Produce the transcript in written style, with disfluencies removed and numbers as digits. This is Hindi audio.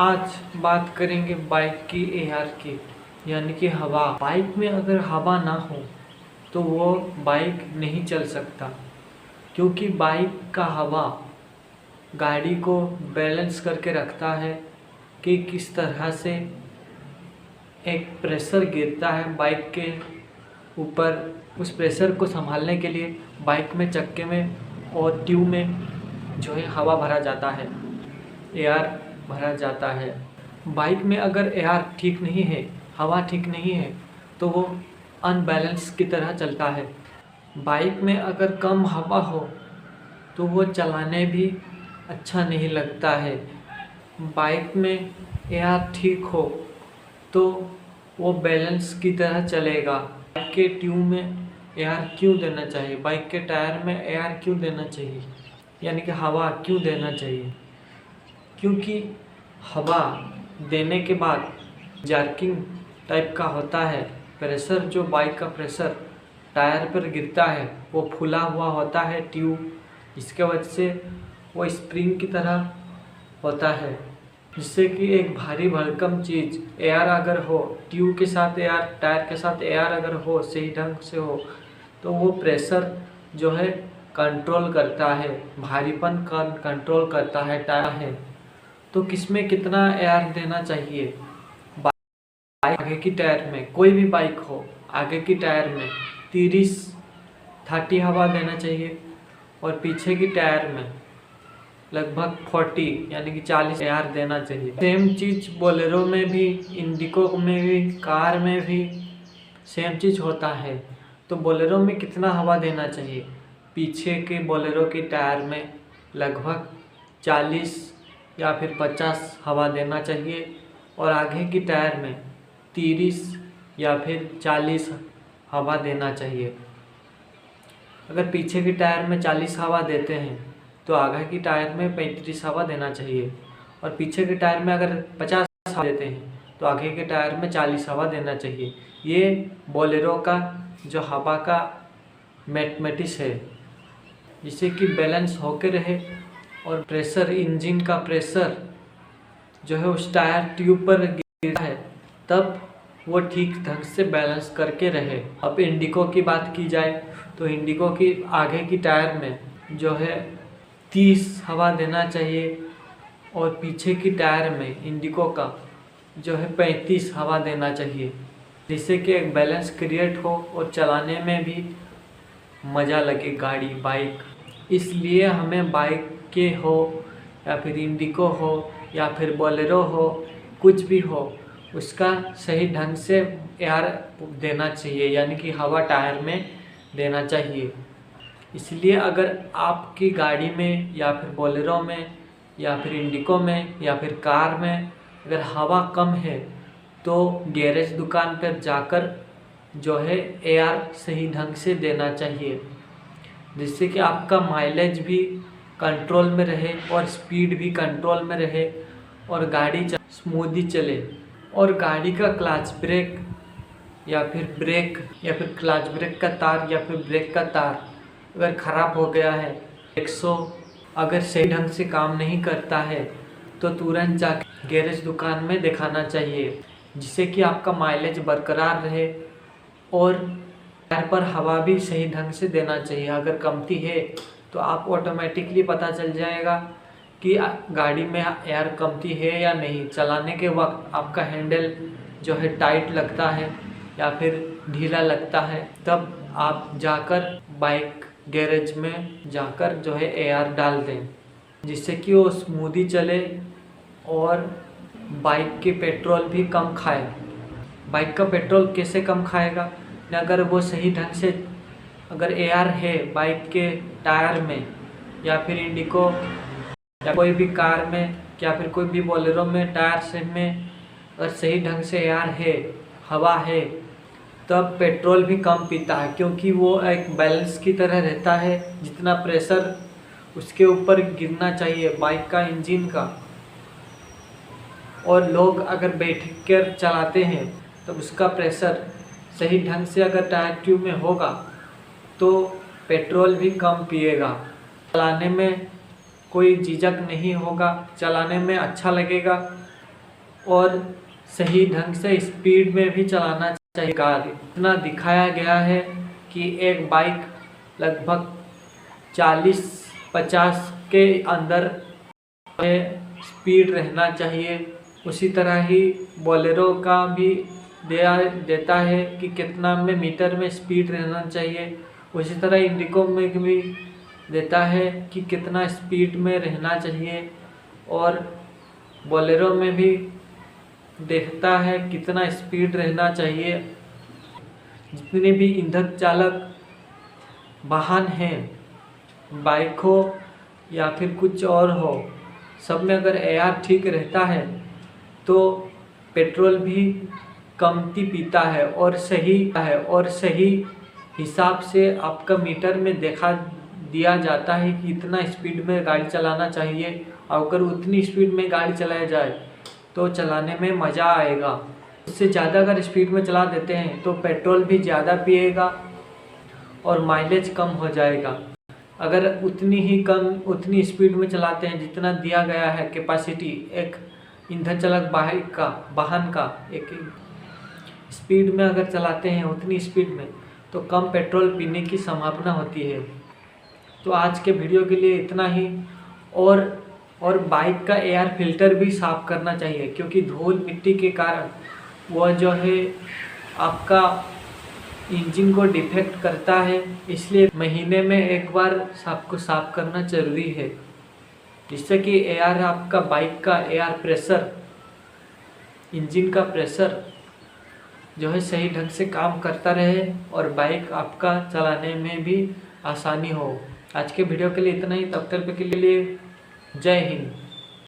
आज बात करेंगे बाइक की एआर की, यानी कि हवा। बाइक में अगर हवा ना हो तो वो बाइक नहीं चल सकता, क्योंकि बाइक का हवा गाड़ी को बैलेंस करके रखता है कि किस तरह से एक प्रेशर गिरता है बाइक के ऊपर। उस प्रेशर को संभालने के लिए बाइक में चक्के में और ट्यूब में जो है हवा भरा जाता है, एयर भरा जाता है। बाइक में अगर एयर ठीक नहीं है, हवा ठीक नहीं है, तो वो अनबैलेंस की तरह चलता है। बाइक में अगर कम हवा हो तो वो चलाने भी अच्छा नहीं लगता है। बाइक में एयर ठीक हो तो वो बैलेंस की तरह चलेगा। बाइक के ट्यूब में एयर क्यों देना चाहिए, बाइक के टायर में एयर क्यों देना चाहिए, यानी कि हवा क्यों देना चाहिए? क्योंकि हवा देने के बाद जर्किंग टाइप का होता है। प्रेशर, जो बाइक का प्रेशर टायर पर गिरता है वो फूला हुआ होता है ट्यूब, जिसके वजह से वो स्प्रिंग की तरह होता है, जिससे कि एक भारी भरकम चीज़ एयर अगर हो, ट्यूब के साथ एयर, टायर के साथ एयर अगर हो, सही ढंग से हो, तो वो प्रेशर जो है कंट्रोल करता है, भारीपन का कंट्रोल करता है टायर है। तो किसमें कितना एयर देना चाहिए? बाइक आगे की टायर में, कोई भी बाइक हो, आगे की टायर में 30 हवा देना चाहिए और पीछे की टायर में लगभग 40 यानी कि 40 एयर देना चाहिए। सेम चीज़ बोलेरो में भी, इंडिको में भी, कार में भी सेम चीज़ होता है। तो बोलेरो में कितना हवा देना चाहिए? पीछे के बोलेरो की टायर में लगभग 40 या फिर 50 हवा देना चाहिए और आगे की टायर में 30 या फिर 40 हवा देना चाहिए। अगर पीछे की टायर में 40 हवा देते हैं तो आगे की टायर में 35 हवा देना चाहिए, और पीछे के टायर में अगर 50 हवा देते हैं तो आगे के टायर में 40 हवा देना चाहिए। ये बोलेरो का जो हवा का मैथमेटिक्स है, जिससे कि बैलेंस होके रहे और प्रेशर, इंजन का प्रेशर जो है उस टायर ट्यूब पर गिरता है, तब वो ठीक ढंग से बैलेंस करके रहे। अब इंडिको की बात की जाए तो इंडिको की आगे की टायर में जो है 30 हवा देना चाहिए और पीछे की टायर में इंडिको का जो है 35 हवा देना चाहिए, जिससे कि एक बैलेंस क्रिएट हो और चलाने में भी मज़ा लगे गाड़ी, बाइक। इसलिए हमें बाइक के हो या फिर इंडिको हो या फिर बोलेरो हो, कुछ भी हो, उसका सही ढंग से एयर देना चाहिए, यानी कि हवा टायर में देना चाहिए। इसलिए अगर आपकी गाड़ी में या फिर बोलेरो में या फिर इंडिको में या फिर कार में अगर हवा कम है तो गैरेज दुकान पर जाकर जो है एयर सही ढंग से देना चाहिए, जिससे कि आपका माइलेज भी कंट्रोल में रहे और स्पीड भी कंट्रोल में रहे और गाड़ी स्मूथली चले। और गाड़ी का क्लच ब्रेक या फिर ब्रेक या फिर क्लच ब्रेक का तार या फिर ब्रेक का तार अगर ख़राब हो गया है, 100 अगर सही ढंग से काम नहीं करता है तो तुरंत जाकर गैरेज दुकान में दिखाना चाहिए, जिससे कि आपका माइलेज बरकरार रहे और टायर पर हवा भी सही ढंग से देना चाहिए। अगर कमती है तो आप ऑटोमेटिकली पता चल जाएगा कि गाड़ी में एयर कमती है या नहीं। चलाने के वक्त आपका हैंडल जो है टाइट लगता है या फिर ढीला लगता है, तब आप जाकर बाइक गैरेज में जाकर जो है एयर डाल दें, जिससे कि वो स्मूदी चले और बाइक के पेट्रोल भी कम खाए। बाइक का पेट्रोल कैसे कम खाएगा? अगर वो सही ढंग से अगर एयर है बाइक के टायर में या फिर इंडिको या कोई भी कार में या फिर कोई भी बोलेरो में टायर से में अगर सही ढंग से एयर है, हवा है, तब पेट्रोल भी कम पीता है, क्योंकि वो एक बैलेंस की तरह रहता है। जितना प्रेशर उसके ऊपर गिरना चाहिए बाइक का, इंजन का, और लोग अगर बैठ कर चलाते हैं तो उसका प्रेशर सही ढंग से अगर टायर ट्यूब में होगा तो पेट्रोल भी कम पिएगा, चलाने में कोई झिझक नहीं होगा, चलाने में अच्छा लगेगा और सही ढंग से स्पीड में भी चलाना चाहिए कार। इतना दिखाया गया है कि एक बाइक लगभग 40-50 के अंदर स्पीड रहना चाहिए। उसी तरह ही बोलेरो का भी देता है कि कितना में मीटर में स्पीड रहना चाहिए। उसी तरह इंडिको में भी देता है कि कितना स्पीड में रहना चाहिए, और बोलेरो में भी देखता है कितना स्पीड रहना चाहिए। जितने भी ईंधन चालक वाहन हैं, बाइक हो या फिर कुछ और हो, सब में अगर एआर ठीक रहता है तो पेट्रोल भी कमती पीता है और सही हिसाब से आपका मीटर में दिया जाता है कि इतना स्पीड में गाड़ी चलाना चाहिए। अगर उतनी स्पीड में गाड़ी चलाया जाए तो चलाने में मज़ा आएगा। उससे ज़्यादा अगर स्पीड में चला देते हैं तो पेट्रोल भी ज़्यादा पिएगा और माइलेज कम हो जाएगा। अगर उतनी स्पीड में चलाते हैं जितना दिया गया है कैपेसिटी एक ईंधन चालक वाहन का, एक स्पीड में अगर चलाते हैं उतनी स्पीड में, तो कम पेट्रोल पीने की संभावना होती है। तो आज के वीडियो के लिए इतना ही। और बाइक का एयर फिल्टर भी साफ़ करना चाहिए, क्योंकि धूल मिट्टी के कारण वह जो है आपका इंजन को डिफेक्ट करता है। इसलिए महीने में एक बार सबको साफ़ करना ज़रूरी है, जिससे कि एयर आपका बाइक का एयर प्रेशर, इंजन का प्रेशर जो है सही ढंग से काम करता रहे और बाइक आपका चलाने में भी आसानी हो। आज के वीडियो के लिए इतना ही। तब तक के लिए जय हिंद।